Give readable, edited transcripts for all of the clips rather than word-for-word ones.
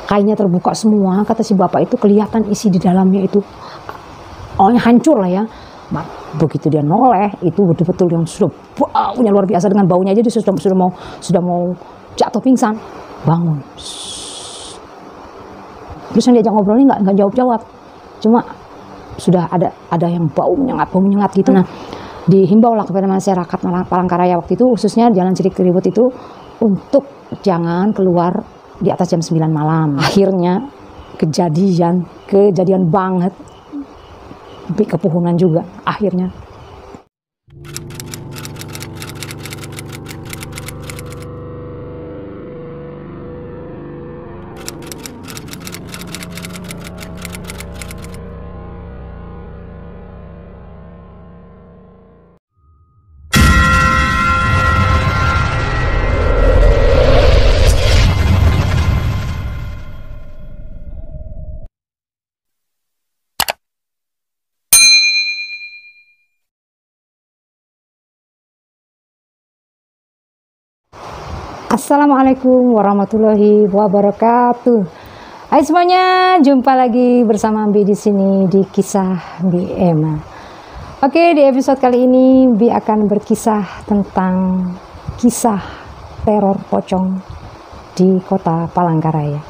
kainnya terbuka semua. Kata si bapak itu kelihatan isi di dalamnya itu hancur lah ya. Begitu dia noleh, itu betul-betul yang sudah baunya luar biasa. Dengan baunya aja dia sudah mau jatuh pingsan. Bangun. Terus yang diajak ngobrolnya nggak jawab-jawab, cuma sudah ada yang bau menyengat gitu. Nah, dihimbau lah kepada masyarakat Palangkaraya waktu itu, khususnya Jalan Cilikriwut itu, untuk jangan keluar di atas jam 9 malam. Akhirnya kejadian banget, sampai kepuhunan juga akhirnya. Assalamualaikum warahmatullahi wabarakatuh. Hai semuanya, jumpa lagi bersama Bi di sini di Kisah Bi Emma. Oke, di episode kali ini Bi akan berkisah tentang kisah teror pocong di Kota Palangkaraya.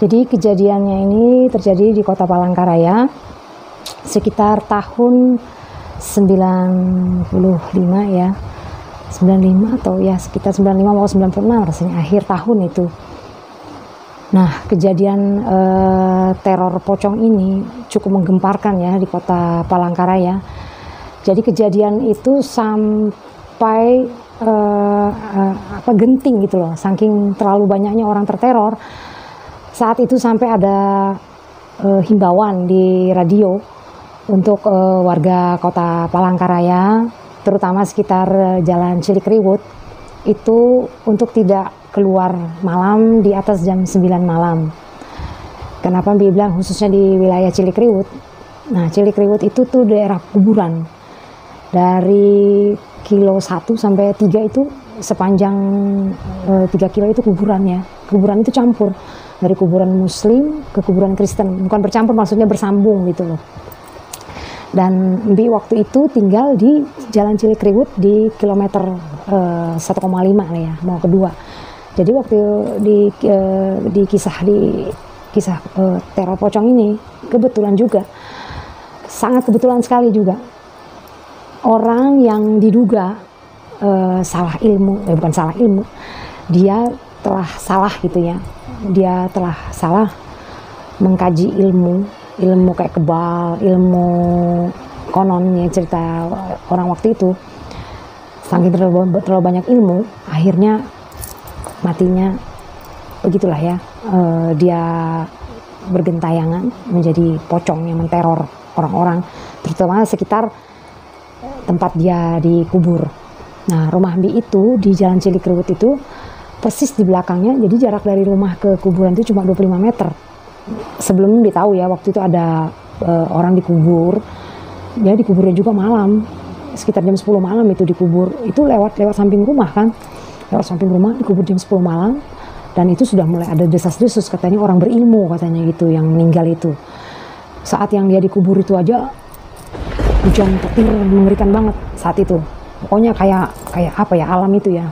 Jadi kejadiannya ini terjadi di Kota Palangkaraya sekitar tahun 95 ya. 95 atau ya sekitar 95 mau 96 rasanya, akhir tahun itu. Nah, kejadian teror pocong ini cukup menggemparkan ya di Kota Palangkaraya. Jadi kejadian itu sampai genting gitu loh, saking terlalu banyaknya orang terteror. Saat itu sampai ada himbauan di radio untuk warga Kota Palangkaraya, terutama sekitar Jalan Cilikriwut, itu untuk tidak keluar malam di atas jam 9 malam. Kenapa Bi bilang khususnya di wilayah Cilikriwut? Nah, Cilikriwut itu tuh daerah kuburan. Dari kilo 1 sampai 3 itu sepanjang 3 kilo itu kuburan ya. Kuburan itu campur, dari kuburan Muslim ke kuburan Kristen. Bukan bercampur, maksudnya bersambung gitu loh. Dan Bi waktu itu tinggal di Jalan Cilikriwut di kilometer 1,5 lah ya, mau kedua. Jadi waktu di kisah teror pocong ini, kebetulan juga, sangat kebetulan sekali juga, orang yang diduga salah ilmu, bukan salah ilmu, dia telah salah gitu ya, dia telah salah mengkaji ilmu kayak kebal, ilmu kononnya cerita orang waktu itu, saking terlalu banyak ilmu, akhirnya matinya begitulah ya. Dia bergentayangan menjadi pocong yang menteror orang-orang, terutama sekitar tempat dia dikubur. Nah, rumah Bi itu di Jalan Cilikriwut itu persis di belakangnya, jadi jarak dari rumah ke kuburan itu cuma 25 meter. Sebelum ditahu ya, waktu itu ada orang dikubur, ya dikuburnya juga malam, sekitar jam 10 malam itu dikubur. Itu lewat samping rumah kan, lewat samping rumah dikubur jam 10 malam, dan itu sudah mulai ada desas-desus, katanya orang berilmu katanya gitu yang meninggal itu. Saat yang dia dikubur itu aja hujan petir mengerikan banget saat itu. Pokoknya kayak apa ya, alam itu ya,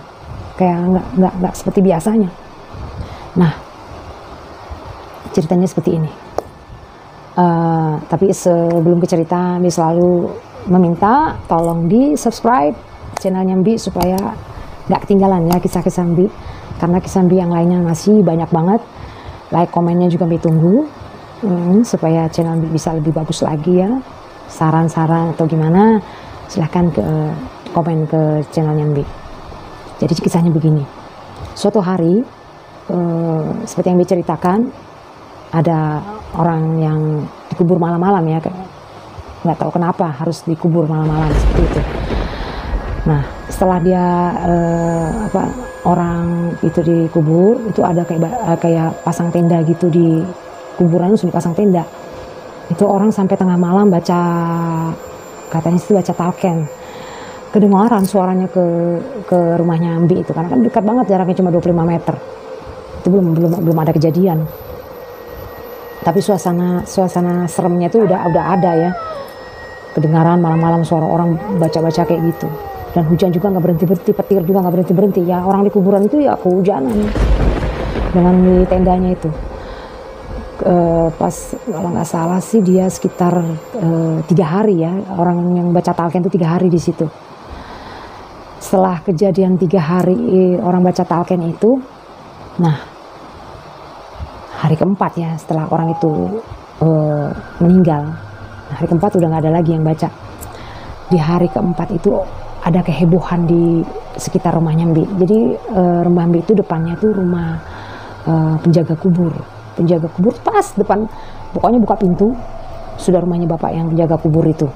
kayak nggak seperti biasanya. Nah, ceritanya seperti ini. Tapi sebelum ke cerita, Bi selalu meminta tolong di subscribe channelnya Bi supaya nggak ketinggalan ya kisah-kisah Bi, karena kisah Bi yang lainnya masih banyak banget. Like, komennya juga Bi tunggu, supaya channel Bi bisa lebih bagus lagi ya. Saran-saran atau gimana, silahkan komen ke channelnya Bi. Jadi kisahnya begini. Suatu hari, seperti yang Bi ceritakan, ada orang yang dikubur malam-malam ya, nggak tahu kenapa harus dikubur malam-malam seperti itu. Nah, setelah dia orang itu dikubur, itu ada kayak pasang tenda gitu, di kuburan sudah pasang tenda. Itu orang sampai tengah malam baca, katanya itu baca talqin. Kedengaran suaranya ke rumahnya Bi itu, karena kan dekat banget, jaraknya cuma 25 meter. Itu belum ada kejadian. Tapi suasana seremnya itu udah ada ya. Kedengaran malam-malam suara orang baca-baca kayak gitu. Dan hujan juga nggak berhenti-berhenti, petir juga nggak berhenti-berhenti. Ya orang di kuburan itu ya kehujanan dengan di tendanya itu. Pas kalau nggak salah sih dia sekitar 3 hari ya, orang yang baca talqin itu 3 hari di situ. Setelah kejadian 3 hari orang baca talqin itu, nah hari keempat ya setelah orang itu meninggal, hari keempat udah nggak ada lagi yang baca. Di hari keempat itu ada kehebohan di sekitar rumahnya Mbi. Jadi rumah Mbi itu depannya tuh rumah penjaga kubur pas depan, pokoknya buka pintu sudah rumahnya bapak yang penjaga kubur itu.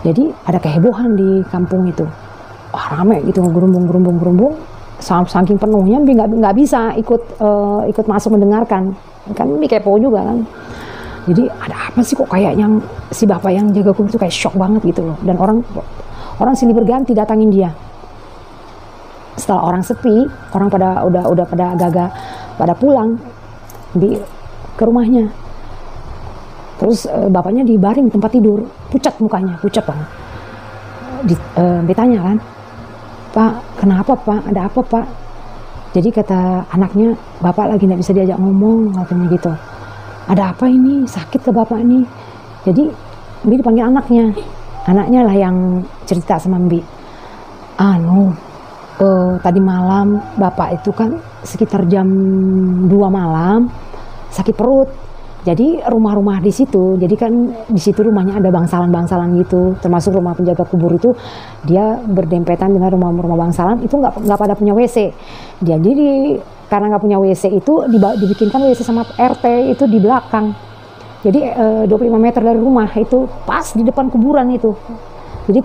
Jadi ada kehebohan di kampung itu, wah rame gitu, gerumbung, saking penuhnya Mbi nggak bisa ikut masuk mendengarkan, kan Mbi kepo juga kan. Jadi ada apa sih kok kayak yang si bapak yang jaga kubur itu kayak shock banget gitu loh, dan orang silih berganti datangin dia. Setelah orang sepi, orang udah pada agak-agak pada pulang ke rumahnya. Terus bapaknya dibaring tempat tidur, pucat mukanya, pucat banget. Ditanya kan, Pak, kenapa Pak? Ada apa Pak? Jadi kata anaknya, bapak lagi nggak bisa diajak ngomong, katanya gitu. Ada apa ini? Sakit ke bapak ini? Jadi Mbi dipanggil anaknya lah yang cerita sama Mbi. Tadi malam bapak itu kan sekitar jam 2 malam sakit perut. Jadi rumah-rumah di situ, jadi kan di situ rumahnya ada bangsalan gitu, termasuk rumah penjaga kubur itu dia berdempetan dengan rumah-rumah bangsalan itu nggak pada punya WC. Jadi karena nggak punya WC itu dibikinkan WC sama RT itu di belakang. Jadi 25 meter dari rumah itu pas di depan kuburan itu. Jadi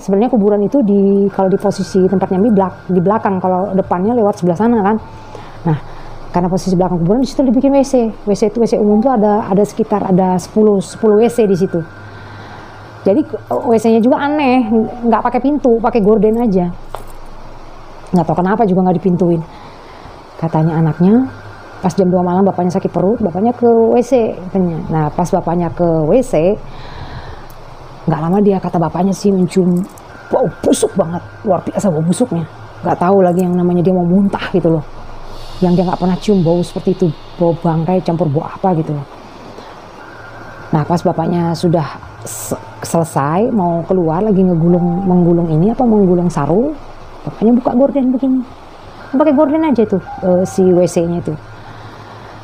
sebenarnya kuburan itu kalau di posisi tempatnya di belakang, kalau depannya lewat sebelah sana kan. Nah, karena posisi belakang kuburan di situ dibikin WC. WC itu WC umum tuh ada sekitar 10 WC di situ. Jadi WC-nya juga aneh, nggak pakai pintu, pakai gorden aja. Nggak tahu kenapa juga nggak dipintuin. Katanya anaknya pas jam 2 malam bapaknya sakit perut, bapaknya ke WC katanya. Nah, pas bapaknya ke WC, nggak lama dia kata bapaknya sih mencium bau busuk banget, luar biasa bau busuknya. Nggak tahu lagi yang namanya dia mau muntah gitu loh. Yang dia nggak pernah cium bau seperti itu, bau bangkai campur bau apa gitu loh. Nah pas bapaknya sudah selesai mau keluar lagi menggulung sarung, bapaknya buka gorden begini, pakai gorden aja tuh si WC-nya itu.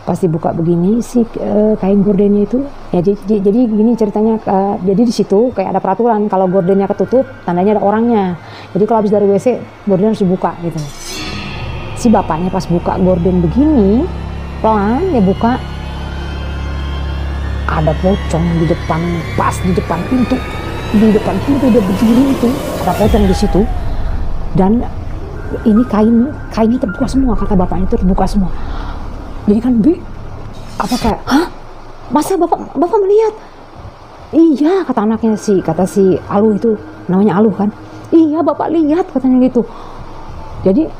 Pas dibuka begini si kain gordennya itu ya, jadi gini ceritanya, jadi di situ kayak ada peraturan kalau gordennya ketutup tandanya ada orangnya. Jadi kalau habis dari WC gorden harus dibuka gitu. Si bapaknya pas buka gorden begini pelan ya buka, ada pocong di depan, pas di depan pintu udah berdiri itu ada pocong di situ. Dan ini kainnya terbuka semua, kata bapaknya itu terbuka semua. Jadi kan kayak, hah? Masa bapak melihat? Iya, kata si Aluh itu, namanya Aluh kan. Iya, bapak lihat katanya gitu. Jadi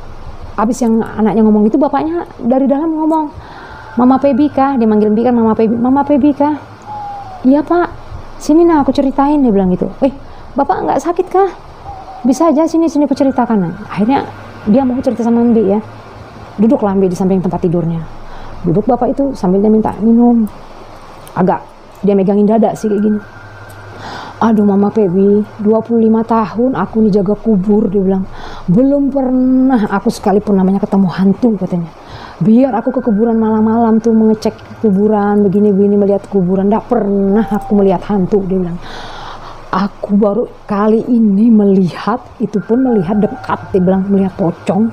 abis yang anaknya ngomong itu, bapaknya dari dalam ngomong, Mama Pebi kah? Dia manggil Bi kan Mama Pebi kah? Iya Pak, sini nah aku ceritain, dia bilang gitu. Bapak nggak sakit kah? Bisa aja sini aku ceritakan. Nah, akhirnya dia mau cerita sama Mbi ya. Duduklah Mbi di samping tempat tidurnya. Duduk bapak itu sambil dia minta minum. Agak dia megangin dada sih kayak gini. Aduh Mama Pebi, 25 tahun aku nih jaga kubur, dia bilang. Belum pernah aku sekalipun namanya ketemu hantu katanya. Biar aku ke kuburan malam-malam tuh mengecek kuburan begini-begini, melihat kuburan, enggak pernah aku melihat hantu, dia bilang. Aku baru kali ini melihat, itu pun melihat dekat, dia bilang, melihat pocong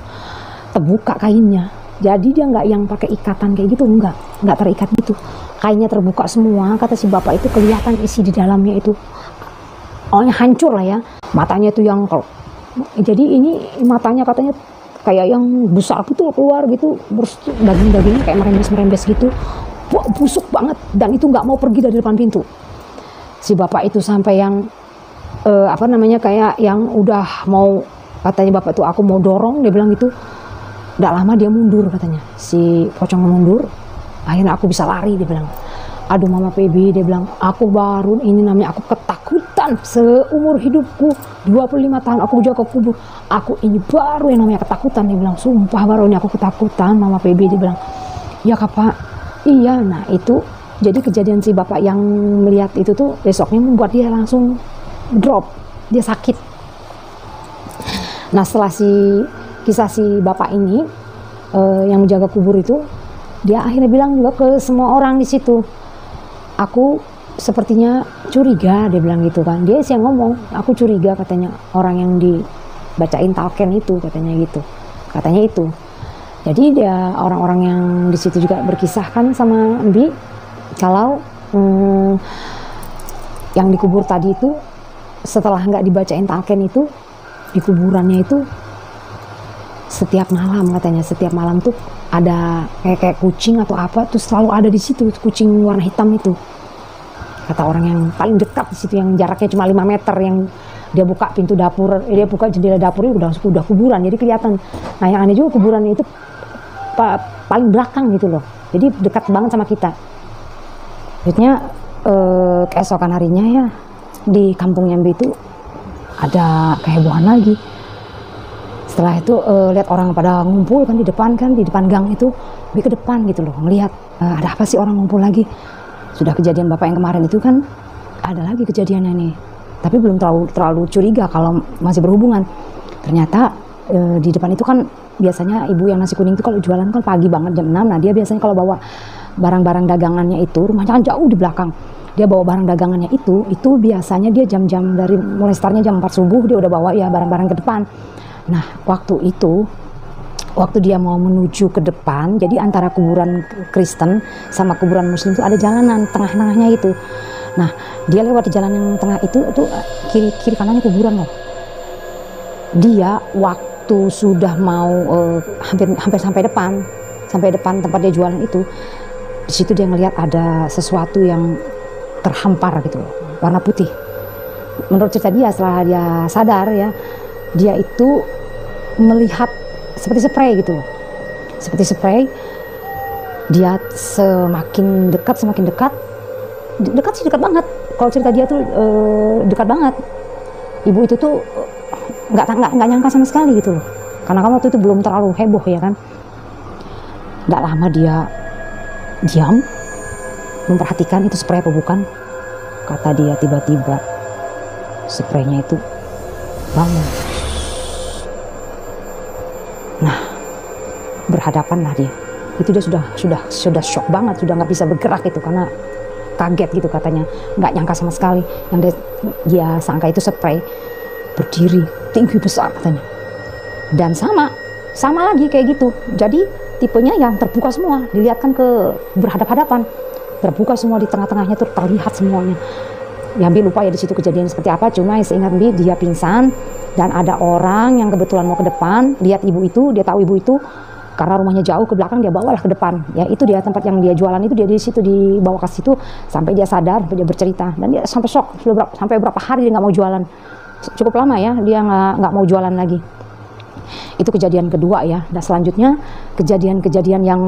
terbuka kainnya. Jadi dia nggak yang pakai ikatan kayak gitu, nggak terikat gitu. Kainnya terbuka semua, kata si bapak itu kelihatan isi di dalamnya itu. Awalnya hancur lah ya. Matanya itu yang jadi ini matanya katanya kayak yang besar gitu keluar gitu, daging-dagingnya kayak merembes gitu. Busuk banget, dan itu nggak mau pergi dari depan pintu. Si bapak itu sampai yang kayak yang udah mau, katanya bapak tuh aku mau dorong, dia bilang gitu. Nggak lama dia mundur katanya, si pocong mundur. Akhirnya aku bisa lari, dia bilang. Aduh Mama PB, dia bilang, aku baru ini namanya aku ketakutan seumur hidupku 25 tahun aku jaga kubur. Aku ini baru yang namanya ketakutan, dia bilang. Sumpah baru ini aku ketakutan Mama PB, dia bilang. Ya Kak, iya. Nah itu jadi kejadian si bapak yang melihat itu tuh besoknya membuat dia langsung drop, dia sakit. Nah setelah kisah si bapak ini yang menjaga kubur itu, dia akhirnya bilang juga ke semua orang di situ, aku sepertinya curiga, dia bilang gitu kan. Dia sih yang ngomong, aku curiga katanya orang yang dibacain talqin itu, katanya gitu. Katanya itu. Jadi dia orang-orang yang di situ juga berkisahkan sama Mbi kalau yang dikubur tadi itu setelah nggak dibacain talqin itu, di kuburannya itu setiap malam katanya, setiap malam tuh ada kayak kucing atau apa tuh selalu ada di situ, kucing warna hitam itu. Kata orang yang paling dekat di situ, yang jaraknya cuma 5 meter, yang dia buka pintu dapur, dia buka jendela dapurnya udah kuburan, jadi kelihatan. Nah yang aneh juga kuburannya itu paling belakang gitu loh, jadi dekat banget sama kita. Akhirnya keesokan harinya ya di kampungnya Mbi itu ada kehebohan lagi. Setelah itu lihat orang pada ngumpul kan di depan gang itu, Mbi ke depan gitu loh, ngelihat ada apa sih orang ngumpul lagi. Sudah kejadian bapak yang kemarin itu kan ada lagi kejadiannya nih, tapi belum terlalu curiga kalau masih berhubungan. Ternyata di depan itu kan biasanya ibu yang nasi kuning itu kalau jualan kan pagi banget jam 6. Nah dia biasanya kalau bawa barang-barang dagangannya itu, rumahnya kan jauh di belakang, dia bawa barang dagangannya itu biasanya dia jam-jam dari mulai startnya jam 4 subuh dia udah bawa ya barang-barang ke depan. Nah waktu dia mau menuju ke depan, jadi antara kuburan Kristen sama kuburan Muslim itu ada jalanan tengah-tengahnya itu. Nah dia lewat di jalan yang tengah itu kiri kanannya kuburan loh. Dia waktu sudah mau hampir sampai depan tempat dia jualan itu, di situ dia ngelihat ada sesuatu yang terhampar gitu loh, warna putih. Menurut cerita dia, setelah dia sadar ya, dia itu melihat seperti spray gitu loh, seperti spray. Dia semakin dekat sih dekat banget. Kalau cerita dia tuh dekat banget. Ibu itu tuh nggak nyangka sama sekali gitu loh, karena kan waktu itu belum terlalu heboh ya kan. Nggak lama dia diam memperhatikan itu spray apa bukan. Kata dia tiba-tiba spraynya itu bangun. Nah berhadapan lah dia. Itu dia sudah shock banget, sudah nggak bisa bergerak itu karena kaget gitu katanya, nggak nyangka sama sekali. Yang dia sangka itu spray, berdiri tinggi besar katanya, dan sama lagi kayak gitu. Jadi tipenya yang terbuka semua, dilihatkan ke berhadap-hadapan, terbuka semua, di tengah-tengahnya tuh terlihat semuanya. Ya Mbi lupa ya di situ kejadian seperti apa, cuma seingat Mbi dia pingsan dan ada orang yang kebetulan mau ke depan lihat ibu itu. Dia tahu ibu itu karena rumahnya jauh ke belakang, dia bawalah ke depan. Ya itu dia tempat yang dia jualan itu, dia di situ dibawa ke situ sampai dia sadar, sampai dia bercerita, dan dia sampai shock. Sampai berapa hari dia nggak mau jualan, cukup lama ya dia nggak mau jualan lagi. Itu kejadian kedua ya. Dan selanjutnya kejadian-kejadian yang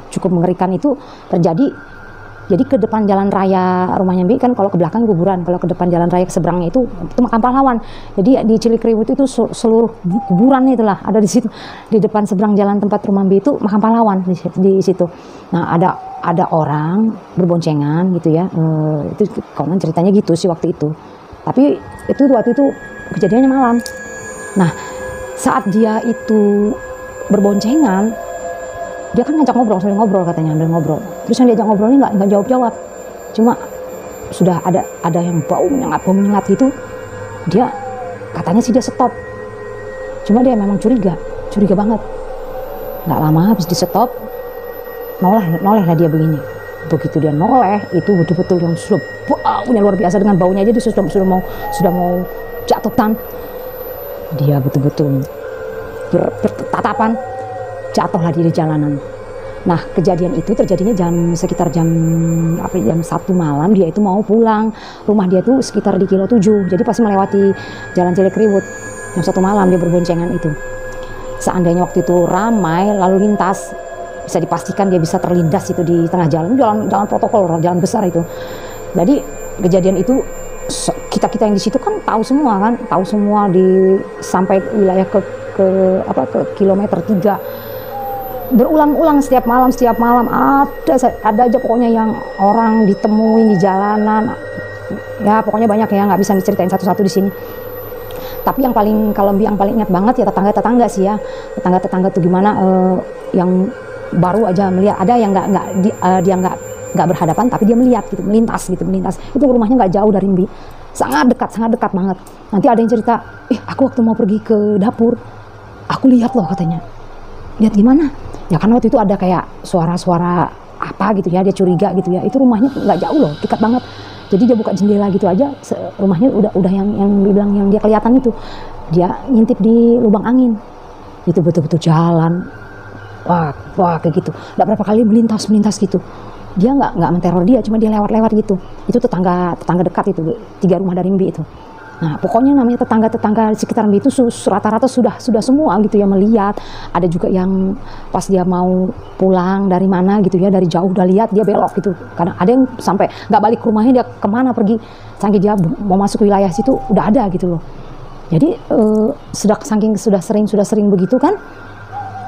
cukup mengerikan itu terjadi. Jadi ke depan jalan raya rumahnya Mbi kan, kalau ke belakang kuburan, kalau ke depan jalan raya ke seberangnya itu makam pahlawan. Jadi di Cilikriwut itu seluruh kuburan itulah ada di situ. Di depan seberang jalan tempat rumah Mbi itu makam pahlawan di situ. Nah ada orang berboncengan gitu ya. Itu konon ceritanya gitu sih waktu itu. Tapi itu waktu itu kejadiannya malam. Nah saat dia itu berboncengan, dia kan ngajak ngobrol, sambil ngobrol katanya, ambil ngobrol. Terus yang diajak ngobrol ini nggak jawab-jawab, cuma sudah ada yang bau menyengat gitu. Dia katanya sih dia stop, cuma dia memang curiga banget. Nggak lama habis di stop, noleh lah dia begini. Begitu dia noleh, itu betul-betul yang sudah baunya luar biasa. Dengan baunya aja dia sudah mau jatuhkan. Dia betul-betul bertatapan, jatuhlah di jalanan. Nah kejadian itu terjadinya sekitar jam 1 malam. Dia itu mau pulang, rumah dia tuh sekitar di kilo 7, jadi pasti melewati jalan Cilikriwut. Jam 1 malam dia berboncengan itu. seandainya waktu itu ramai lalu lintas, bisa dipastikan dia bisa terlindas itu di tengah jalan, jalan protokol, jalan besar itu. Jadi kejadian itu kita yang di situ kan tahu semua di sampai wilayah ke kilometer 3, berulang-ulang setiap malam ada aja pokoknya yang orang ditemuin di jalanan. Ya pokoknya banyak ya, nggak bisa diceritain satu-satu di sini. Tapi yang paling ingat banget ya tetangga sih ya. Tetangga tuh gimana yang baru aja melihat, ada yang dia nggak berhadapan tapi dia melihat gitu, melintas. Itu rumahnya nggak jauh dari Mbi, sangat dekat banget. Nanti ada yang cerita, aku waktu mau pergi ke dapur aku lihat loh, katanya. Lihat gimana? Ya karena waktu itu ada kayak suara-suara apa gitu ya, dia curiga gitu ya. Itu rumahnya nggak jauh loh, dekat banget. Jadi dia buka jendela gitu aja, rumahnya udah yang dibilang yang dia kelihatan itu, dia ngintip di lubang angin. Itu betul-betul jalan, wah kayak gitu. Nggak berapa kali melintas gitu. Dia nggak menteror dia, cuma dia lewat gitu. Itu tetangga dekat itu, 3 rumah dari Mbi itu. Nah pokoknya namanya tetangga di sekitar Mbi itu rata-rata sudah semua gitu ya melihat. Ada juga yang pas dia mau pulang dari mana gitu ya, dari jauh udah lihat dia belok gitu. Kadang ada yang sampai nggak balik ke rumahnya, dia kemana pergi, saking dia mau masuk ke wilayah situ udah ada gitu loh. Jadi sudah sering begitu kan,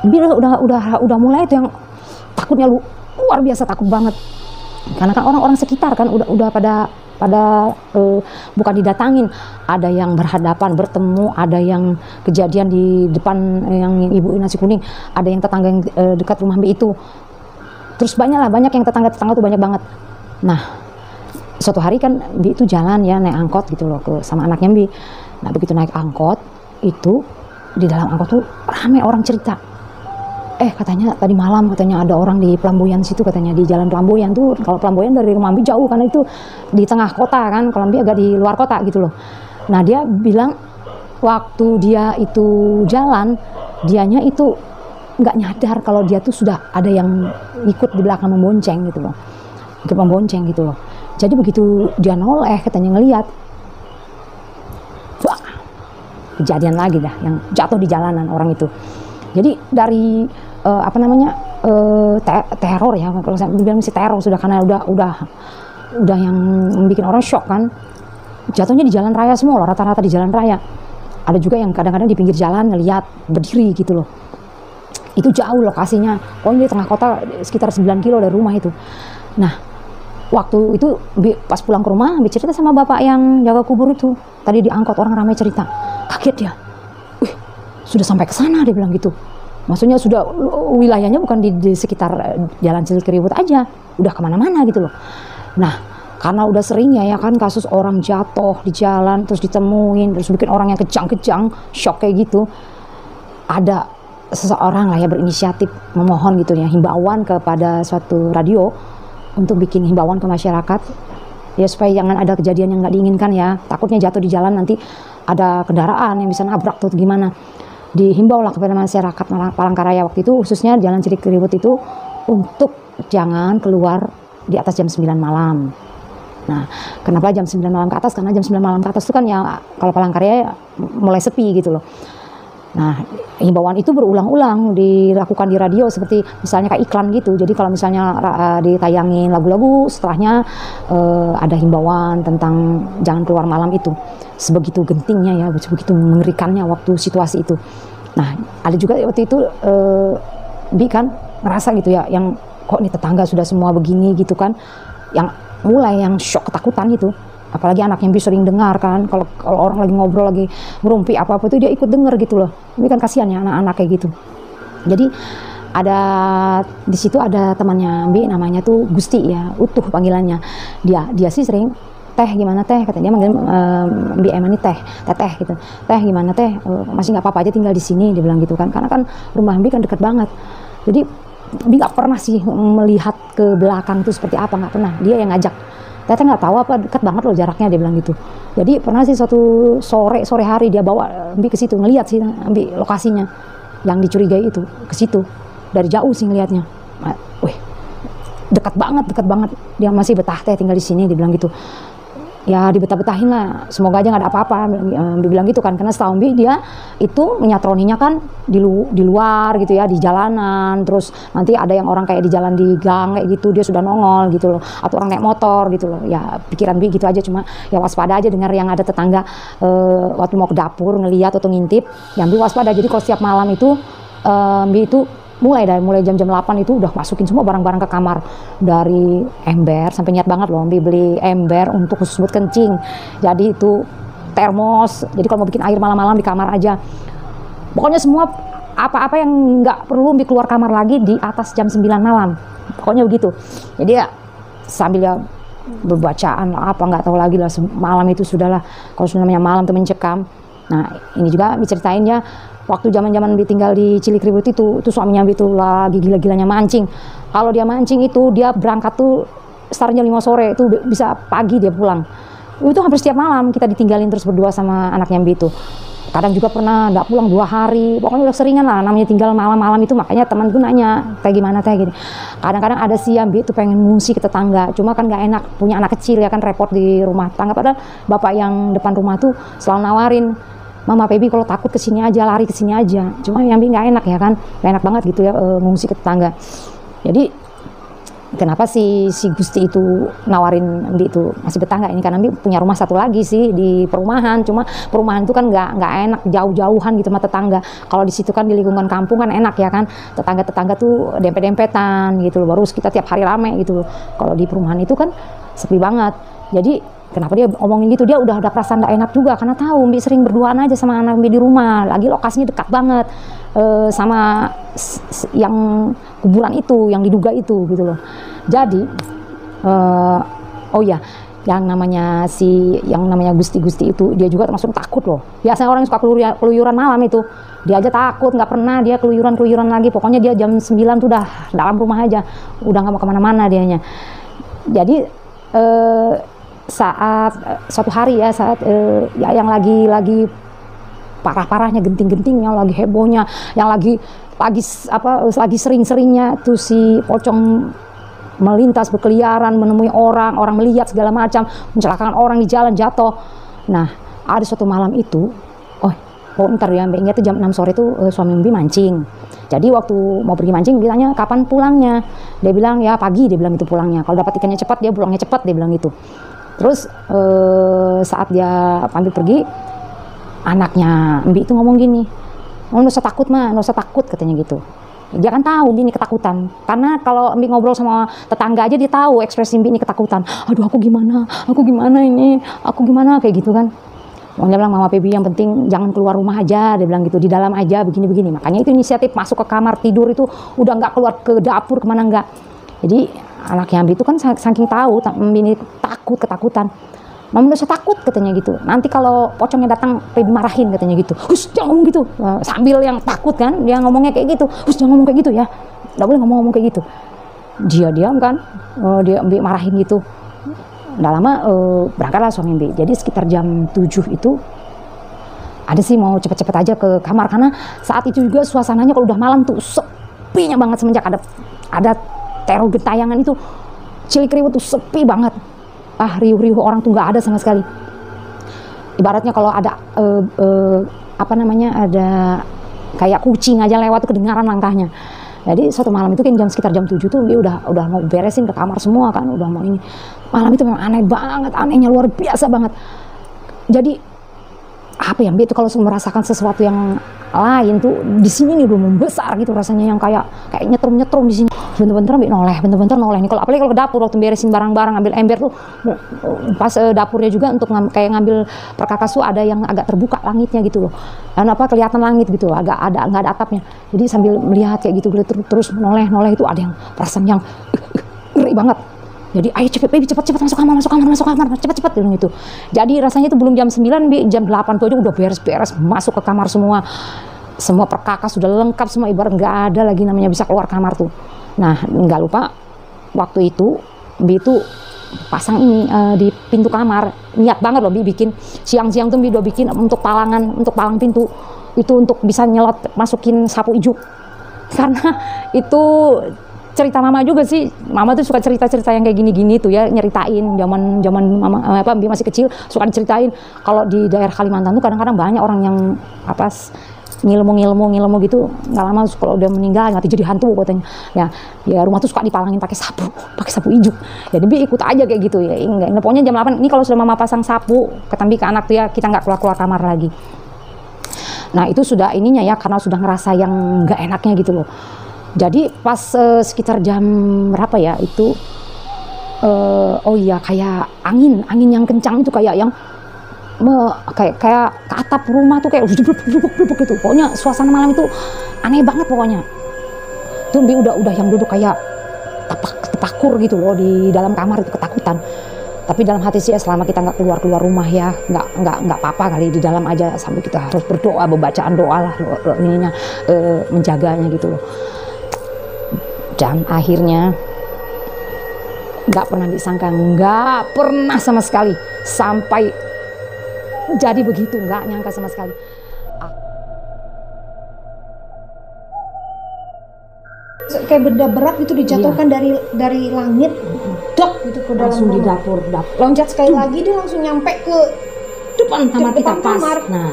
Mbi udah mulai itu yang takutnya luar biasa, takut banget. Karena kan orang-orang sekitar kan udah pada bukan didatangin, ada yang berhadapan bertemu, ada yang kejadian di depan yang ibu nasi kuning, ada yang tetangga yang dekat rumah Mbi itu. Terus banyak yang tetangga tuh banyak banget. Nah suatu hari kan Mbi itu jalan ya, naik angkot gitu loh sama anaknya Mbi. Nah begitu naik angkot itu, di dalam angkot tuh ramai orang cerita. Katanya tadi malam katanya ada orang di Pelamboyan situ, katanya di jalan Pelamboyan tuh. Kalau Pelamboyan dari rumah Mbi jauh karena itu di tengah kota kan, kalau Mbi agak di luar kota gitu loh. Nah dia bilang waktu dia itu jalan, dianya itu nggak nyadar kalau dia tuh sudah ada yang ikut di belakang membonceng gitu loh, Jadi begitu dia noleh katanya ngelihat, wah kejadian lagi dah yang jatuh di jalanan orang itu. Jadi dari teror ya, kalau saya bilang masih teror sudah, karena udah yang bikin orang shock kan. Jatuhnya di jalan raya semua loh, rata-rata di jalan raya. Ada juga yang kadang-kadang di pinggir jalan ngelihat berdiri gitu loh. Itu jauh lokasinya, pokoknya di tengah kota sekitar 9 kilo dari rumah itu. Nah waktu itu pas pulang ke rumah, cerita sama bapak yang jaga kubur itu. Tadi diangkut orang ramai cerita, kaget dia. Sudah sampai ke sana, dia bilang gitu. Maksudnya sudah wilayahnya bukan di sekitar jalan Cilikriwut aja, udah kemana-mana gitu loh. Nah karena udah sering ya kan kasus orang jatuh di jalan terus ditemuin, terus bikin orang yang kejang-kejang shock kayak gitu. Ada seseorang lah ya berinisiatif memohon gitu ya, himbauan kepada suatu radio untuk bikin himbauan ke masyarakat ya, supaya jangan ada kejadian yang nggak diinginkan ya. Takutnya jatuh di jalan nanti ada kendaraan yang bisa nabrak tuh gimana. Dihimbau lah kepada masyarakat Palangkaraya waktu itu, khususnya jalan Cilikriwut itu, untuk jangan keluar di atas jam 9 malam. Nah kenapa jam 9 malam ke atas? Karena jam 9 malam ke atas itu kan ya kalau Palangkaraya mulai sepi gitu loh. Nah himbauan itu berulang-ulang dilakukan di radio, seperti misalnya kayak iklan gitu. Jadi kalau misalnya ditayangin lagu-lagu, setelahnya ada himbauan tentang jangan keluar malam itu. Sebegitu gentingnya ya, sebegitu mengerikannya waktu situasi itu. Nah ada juga waktu itu Bi kan ngerasa gitu ya, yang kok nih tetangga sudah semua begini gitu kan, yang mulai yang shock, ketakutan gitu. Apalagi anaknya Bi sering dengar kan, kalau orang lagi ngobrol, lagi ngerumpi apa-apa itu dia ikut denger gitu loh. Bi kan kasihan ya anak-anak kayak gitu. Jadi ada di situ ada temannya Bi, namanya tuh Gusti ya, Utuh panggilannya. Dia sih sering, teh gimana teh, katanya dia manggil Mbi Emma nih teteh gitu. Teh gimana teh, masih nggak apa-apa aja tinggal di sini, dia bilang gitu kan. Karena kan rumah Mbi kan dekat banget. Jadi Mbi nggak pernah sih melihat ke belakang itu seperti apa, nggak pernah. Dia yang ngajak. Teteh nggak tahu apa, dekat banget loh jaraknya, dia bilang gitu. Jadi pernah sih suatu sore hari dia bawa Mbi ke situ, ngelihat sih Mbi lokasinya yang dicurigai itu, ke situ dari jauh sih ngelihatnya. Wih, dekat banget. Dia masih betah teh tinggal di sini, dia bilang gitu. ya dibetah-betahin lah, semoga aja nggak ada apa-apa. Mbi bilang gitu kan, karena setahu Mbi dia itu menyatroninya kan di luar gitu ya, di jalanan, terus nanti ada yang orang kayak di jalan di gang kayak gitu dia sudah nongol gitu loh, atau orang naik motor gitu loh. Ya pikiran Mbi gitu aja, cuma ya waspada aja dengar yang ada tetangga waktu mau ke dapur ngeliat atau ngintip, ya Mbi waspada. Jadi kalau setiap malam itu Mbi itu mulai jam-jam 8 itu udah masukin semua barang-barang ke kamar, dari ember, sampai niat banget loh Mbi beli ember untuk khusus buat kencing, jadi itu termos, jadi kalau mau bikin air malam-malam di kamar aja. Pokoknya semua apa-apa yang nggak perlu Mbi keluar kamar lagi di atas jam 9 malam, pokoknya begitu. Jadi ya sambil ya berbacaan apa nggak tahu lagi lah, malam itu sudahlah, kalau sudah namanya malam tuh mencekam. Nah ini juga diceritain ya, waktu zaman-zaman Mbi tinggal di Cilikriwut itu suaminya Mbi itu lagi gila-gilanya mancing. Kalau dia mancing itu dia berangkat tuh start jam 5 sore, itu bisa pagi dia pulang. Itu hampir setiap malam kita ditinggalin terus berdua sama anaknya Mbi itu. Kadang juga pernah nggak pulang 2 hari, pokoknya udah seringan lah namanya tinggal malam-malam itu. Makanya teman tuh nanya, kayak gimana teh gini. Kadang-kadang ada sih yang Mbi itu pengen ngungsi ke tetangga, cuma kan nggak enak, punya anak kecil ya kan, repot di rumah tangga. Padahal bapak yang depan rumah tuh selalu nawarin, Mama Pebi kalau takut kesini aja, lari kesini aja. Cuma yang Mbi nggak enak ya kan, nggak enak banget gitu ya ngungsi ke tetangga. Jadi kenapa si Gusti itu nawarin Mbi itu masih betah ini, karena Mbi punya rumah satu lagi sih di perumahan. Cuma perumahan itu kan nggak enak, jauh-jauhan gitu sama tetangga. Kalau di situ kan di lingkungan kampung kan enak ya kan, tetangga-tetangga tuh dempet-dempetan gitu loh, baru kita tiap hari rame gitu loh. Kalau di perumahan itu kan sepi banget. Jadi kenapa dia omongin gitu, dia udah ada perasaan gak enak juga, karena tahu Mbi sering berduaan aja sama anak Mbi di rumah, lagi lokasinya dekat banget sama yang kuburan itu, yang diduga itu gitu loh. Jadi oh ya, yang namanya Gusti itu dia juga termasuk takut loh. Biasanya orang yang suka keluyuran malam itu, dia aja takut, nggak pernah dia keluyuran lagi. Pokoknya dia jam 9 tuh udah dalam rumah aja, udah nggak mau kemana-mana dianya. Jadi saat suatu hari ya, saat ya yang lagi parah-parahnya, genting-gentingnya, lagi hebohnya, yang lagi sering-seringnya tuh si pocong melintas berkeliaran, menemui orang melihat segala macam, mencelakakan orang di jalan, jatuh. Nah ada suatu malam itu, ntar ya Mbak ingat tuh jam 6 sore tuh suami Mbi mancing. Jadi waktu mau pergi mancing dia tanya kapan pulangnya, dia bilang ya pagi, dia bilang itu pulangnya. Kalau dapat ikannya cepat dia pulangnya cepat, dia bilang gitu. Terus saat dia pamit pergi, anaknya Mbi itu ngomong gini, nggak usah takut mah, nggak usah takut katanya gitu. Dia kan tahu Mbi ini ketakutan, karena kalau Mbi ngobrol sama tetangga aja dia tahu ekspresi Mbi ini ketakutan. Aduh aku gimana ini, aku gimana kayak gitu kan. Dia bilang, Mama Pebi yang penting jangan keluar rumah aja, dia bilang gitu, di dalam aja begini-begini. Makanya itu inisiatif masuk ke kamar tidur itu udah nggak keluar ke dapur kemana nggak. Jadi anaknya Mbi itu kan saking tahu Mbi ini ketakutan. Mama udah takut katanya gitu. Nanti kalau pocongnya datang Pebi marahin katanya gitu. Hus jangan ngomong gitu. Sambil yang takut kan dia ngomongnya kayak gitu. Hus jangan ngomong kayak gitu ya. Nggak boleh ngomong kayak gitu. Dia diam kan. Dia Mbi marahin gitu. Nggak lama berangkatlah suami Mbi. Jadi sekitar jam 7 itu ada sih mau cepet-cepet aja ke kamar, karena saat itu juga suasananya kalau udah malam tuh sepinya banget semenjak ada teror gentayangan itu. Cilikriwut tuh sepi banget. Riuh-riuh orang tuh nggak ada sama sekali. Ibaratnya kalau ada ada kayak kucing aja lewat tuh kedengaran langkahnya. Jadi suatu malam itu kan sekitar jam 7 tuh dia udah mau beresin ke kamar semua kan, udah mau ini. Malam itu memang aneh banget, anehnya luar biasa banget. Jadi apa ya, Mbi itu kalau merasakan sesuatu yang lain tuh di sini nih udah membesar gitu rasanya, yang kayak nyetrum di sini. Bentar-bentar Mbi noleh nih. Kalau apalagi kalau ke dapur waktu beresin barang-barang, ngambil ember tuh pas dapurnya juga untuk kayak ngambil perkakas tuh ada yang agak terbuka langitnya gitu loh. Dan kelihatan langit gitu, nggak ada atapnya. Jadi sambil melihat kayak gitu terus noleh itu ada yang perasaan yang ngeri banget. Jadi ayo cepet masuk kamar cepet bilang gitu. Jadi rasanya itu belum jam 9, jam 8 tuh aja udah beres masuk ke kamar semua perkakas sudah lengkap semua, ibarat nggak ada lagi namanya bisa keluar kamar tuh. Nah nggak lupa waktu itu Mbi itu pasang ini di pintu kamar, niat banget loh Mbi bikin siang-siang tuh Mbi udah bikin untuk palang pintu itu untuk bisa nyelot masukin sapu ijuk, karena itu cerita mama juga sih. Mama tuh suka cerita-cerita yang kayak gini-gini tuh ya, nyeritain zaman mama apa masih kecil, suka diceritain kalau di daerah Kalimantan tuh kadang-kadang banyak orang yang apa ngilmu gitu, nggak lama kalau udah meninggal nanti jadi hantu katanya. Ya rumah tuh suka dipalangin pakai sapu ijuk. Ya Bi ikut aja kayak gitu ya. Enggak, pokoknya jam 8 ini kalau sudah mama pasang sapu ketambi ke anak tuh ya kita nggak keluar kamar lagi. Nah itu sudah ininya ya, karena sudah ngerasa yang nggak enaknya gitu loh. Jadi pas sekitar jam berapa ya itu, oh iya kayak angin yang kencang itu kayak yang kayak ke atap rumah tuh kayak blubuk gitu. Pokoknya suasana malam itu aneh banget pokoknya. Tuh Bi udah yang duduk kayak tepakur gitu loh di dalam kamar itu, ketakutan. Tapi dalam hati sih ya, selama kita nggak keluar rumah ya nggak apa-apa kali, di dalam aja sambil kita harus berdoa, bacaan doa lah ininya, menjaganya gitu loh. Dan akhirnya nggak pernah disangka, nggak pernah sama sekali sampai jadi begitu, nggak nyangka sama sekali. Kayak benda berat gitu dijatuhkan dari langit, dok gitu ke dalam langsung di dapur. Loncat sekali lagi dia langsung nyampe ke depan kamar kita pas. kamar. Nah